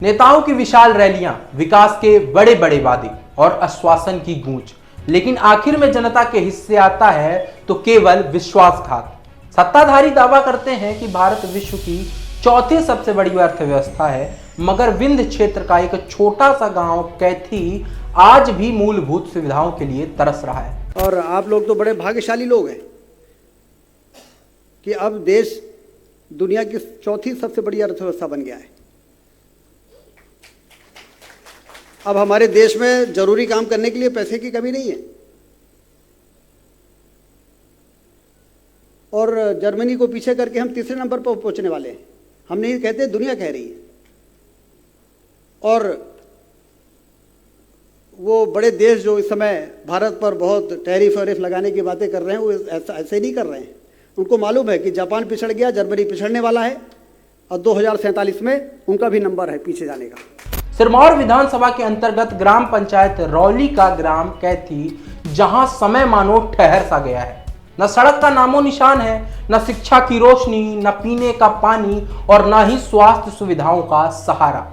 नेताओं की विशाल रैलियां, विकास के बड़े बड़े वादे और आश्वासन की गूंज, लेकिन आखिर में जनता के हिस्से आता है तो केवल विश्वासघात। सत्ताधारी दावा करते हैं कि भारत विश्व की चौथी सबसे बड़ी अर्थव्यवस्था है, मगर विंध्य क्षेत्र का एक छोटा सा गांव कैथी आज भी मूलभूत सुविधाओं के लिए तरस रहा है। और आप लोग तो बड़े भाग्यशाली लोग हैं कि अब देश दुनिया की चौथी सबसे बड़ी अर्थव्यवस्था बन गया है। अब हमारे देश में जरूरी काम करने के लिए पैसे की कमी नहीं है। और जर्मनी को पीछे करके हम तीसरे नंबर पर पहुंचने वाले हैं। हम नहीं कहते, दुनिया कह रही है। और वो बड़े देश जो इस समय भारत पर बहुत टैरिफ वैरिफ लगाने की बातें कर रहे हैं, वो ऐसे नहीं कर रहे हैं। उनको मालूम है कि जापान पिछड़ गया, जर्मनी पिछड़ने वाला है और 2047 में उनका भी नंबर है पीछे जाने का। सिरमौर विधानसभा के अंतर्गत ग्राम पंचायत रौली का ग्राम कैथी, जहां समय मानो ठहर सा गया है। न सड़क का नामो निशान है, न शिक्षा की रोशनी, न पीने का पानी और न ही स्वास्थ्य सुविधाओं का सहारा।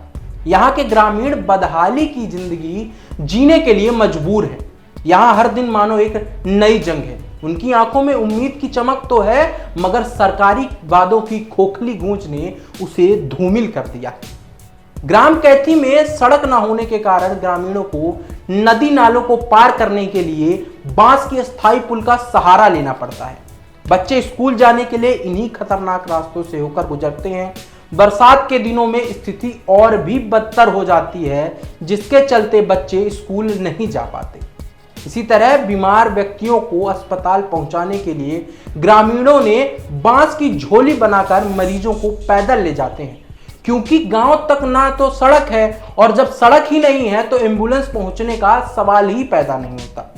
यहाँ के ग्रामीण बदहाली की जिंदगी जीने के लिए मजबूर हैं। यहाँ हर दिन मानो एक नई जंग है। उनकी आंखों में उम्मीद की चमक तो है, मगर सरकारी वादों की खोखली गूंज ने उसे धूमिल कर दिया है। ग्राम कैथी में सड़क न होने के कारण ग्रामीणों को नदी नालों को पार करने के लिए बांस के अस्थायी पुल का सहारा लेना पड़ता है। बच्चे स्कूल जाने के लिए इन्हीं खतरनाक रास्तों से होकर गुजरते हैं। बरसात के दिनों में स्थिति और भी बदतर हो जाती है, जिसके चलते बच्चे स्कूल नहीं जा पाते। इसी तरह बीमार व्यक्तियों को अस्पताल पहुंचाने के लिए ग्रामीणों ने बांस की झोली बनाकर मरीजों को पैदल ले जाते हैं, क्योंकि गांव तक ना तो सड़क है और जब सड़क ही नहीं है तो एम्बुलेंस पहुंचने का सवाल ही पैदा नहीं होता।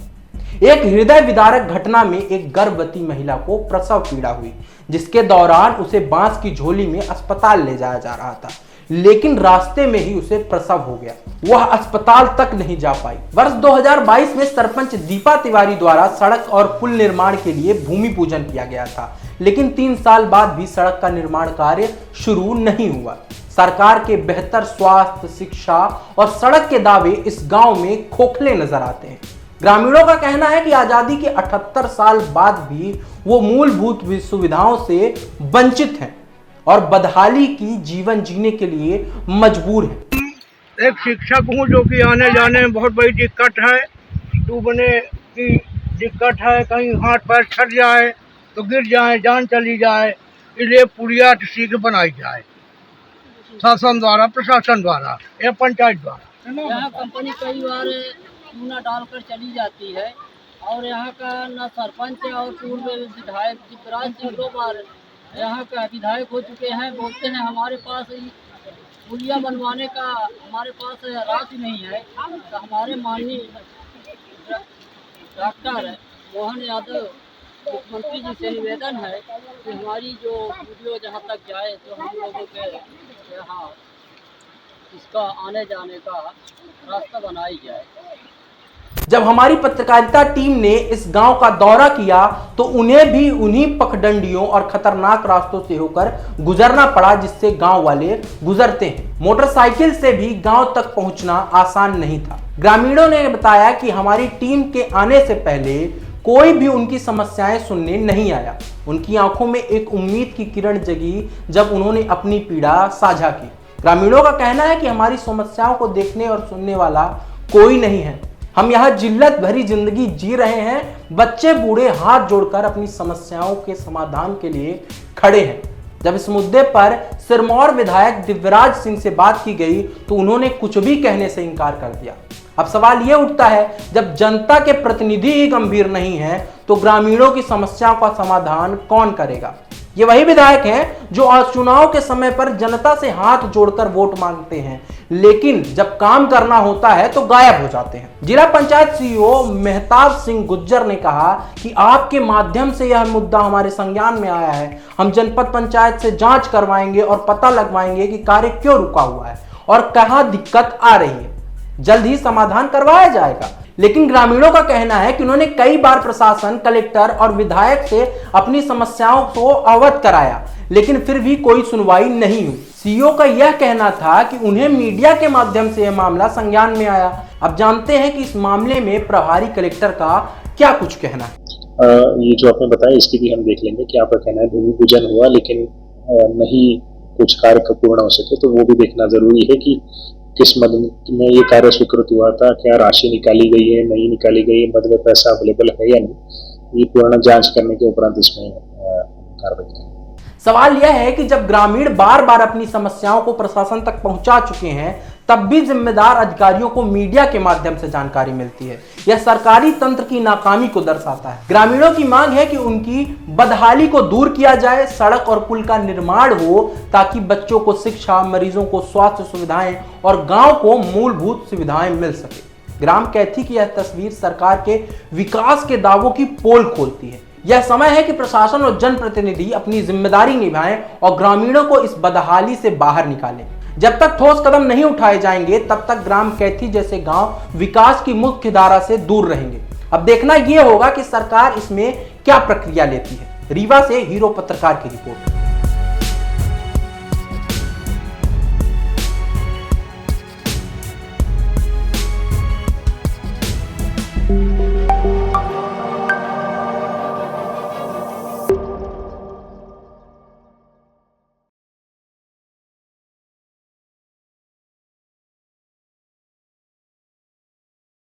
एक हृदय विदारक घटना में एक गर्भवती महिला को प्रसव पीड़ा हुई, जिसके दौरान उसे बांस की झोली में अस्पताल ले जाया जा रहा था, लेकिन रास्ते में ही उसे प्रसव हो गया। वह अस्पताल तक नहीं जा पाई। वर्ष 2022 में सरपंच दीपा तिवारी द्वारा सड़क और पुल निर्माण के लिए भूमि पूजन किया गया था, लेकिन 3 साल बाद भी सड़क का निर्माण कार्य शुरू नहीं हुआ। सरकार के बेहतर स्वास्थ्य, शिक्षा और सड़क के दावे इस गांव में खोखले नजर आते हैं। ग्रामीणों का कहना है कि आजादी के 78 साल बाद भी वो मूलभूत सुविधाओं से वंचित हैं और बदहाली की जीवन जीने के लिए मजबूर हैं। एक शिक्षक हूँ जो कि आने जाने में बहुत बड़ी दिक्कत है। डूबने की दिक्कत है, कहीं हाथ पैर छट जाए तो गिर जाए, जान चली जाए, इसलिए पुलिया शीघ्र बनाई जाए, शासन द्वारा, प्रशासन द्वारा या पंचायत द्वारा। यहाँ कंपनी कई बार चूना डालकर चली जाती है और यहाँ का न सरपंच और पूर्व विधायक शिवराज सिंह 2 बार यहाँ का विधायक हो चुके हैं। बोलते हैं हमारे पास पुलिया बनवाने का हमारे पास राशि नहीं है। तो हमारे माननीय डॉक्टर मोहन यादव मुख्यमंत्री जी से निवेदन है कि हमारी जो वीडियो जहाँ तक जाए तो हम लोगों के यहाँ इसका आने जाने का रास्ता बनाई जाए। जब हमारी पत्रकारिता टीम ने इस गांव का दौरा किया तो उन्हें भी उन्हीं पगडंडियों और खतरनाक रास्तों से होकर गुजरना पड़ा जिससे गांव वाले गुजरते हैं। मोटरसाइकिल से भी गांव तक पहुंचना आसान नहीं था। ग्रामीणों ने बताया कि हमारी टीम के आने से पहले कोई भी उनकी समस्याएं सुनने नहीं आया। उनकी आंखों में एक उम्मीद की किरण जगी जब उन्होंने अपनी पीड़ा साझा की। ग्रामीणों का कहना है कि हमारी समस्याओं को देखने और सुनने वाला कोई नहीं है। हम यहाँ जिल्लत भरी जिंदगी जी रहे हैं। बच्चे बूढ़े हाथ जोड़कर अपनी समस्याओं के समाधान के लिए खड़े हैं। जब इस मुद्दे पर सिरमौर विधायक दिव्यराज सिंह से बात की गई तो उन्होंने कुछ भी कहने से इनकार कर दिया। अब सवाल यह उठता है, जब जनता के प्रतिनिधि ही गंभीर नहीं है तो ग्रामीणों की समस्याओं का समाधान कौन करेगा? ये वही विधायक हैं जो आज चुनाव के समय पर जनता से हाथ जोड़कर वोट मांगते हैं, लेकिन जब काम करना होता है तो गायब हो जाते हैं। जिला पंचायत सीईओ मेहताब सिंह गुज्जर ने कहा कि आपके माध्यम से यह मुद्दा हमारे संज्ञान में आया है। हम जनपद पंचायत से जांच करवाएंगे और पता लगवाएंगे कि कार्य क्यों रुका हुआ है और कहां दिक्कत आ रही है। जल्द ही समाधान करवाया जाएगा। लेकिन ग्रामीणों का कहना है कि उन्होंने कई बार प्रशासन, कलेक्टर और विधायक से अपनी समस्याओं को अवगत कराया, लेकिन फिर भी कोई सुनवाई नहीं हुई। सीईओ का यह कहना था कि उन्हें मीडिया के माध्यम से यह मामला संज्ञान में आया। अब जानते हैं कि इस मामले में प्रभारी कलेक्टर का क्या कुछ कहना है। ये जो आपने बताया इसकी भी हम देख लेंगे कि आपका कहना है भूमि पूजन हुआ लेकिन नहीं कुछ कार्य पूर्ण हो सके, तो वो भी देखना जरूरी है कि किस मद में ये कार्य स्वीकृत हुआ था, क्या राशि निकाली गई है, नहीं निकाली गई है, मद में पैसा अवेलेबल है या नहीं, ये पूर्ण जांच करने के उपरांत इसमें कार्रवाई करेंगे। सवाल यह है कि जब ग्रामीण बार बार अपनी समस्याओं को प्रशासन तक पहुंचा चुके हैं, तब भी जिम्मेदार अधिकारियों को मीडिया के माध्यम से जानकारी मिलती है। यह सरकारी तंत्र की नाकामी को दर्शाता है। ग्रामीणों की मांग है कि उनकी बदहाली को दूर किया जाए, सड़क और पुल का निर्माण हो ताकि बच्चों को शिक्षा, मरीजों को स्वास्थ्य सुविधाएं और गांव को मूलभूत सुविधाएं मिल सके। ग्राम कैथी की यह तस्वीर सरकार के विकास के दावों की पोल खोलती है। यह समय है कि प्रशासन और जनप्रतिनिधि अपनी जिम्मेदारी निभाएं और ग्रामीणों को इस बदहाली से बाहर निकालें। जब तक ठोस कदम नहीं उठाए जाएंगे, तब तक ग्राम कैथी जैसे गांव विकास की मुख्य धारा से दूर रहेंगे। अब देखना यह होगा कि सरकार इसमें क्या प्रक्रिया लेती है। रीवा से हीरो पत्रकार की रिपोर्ट।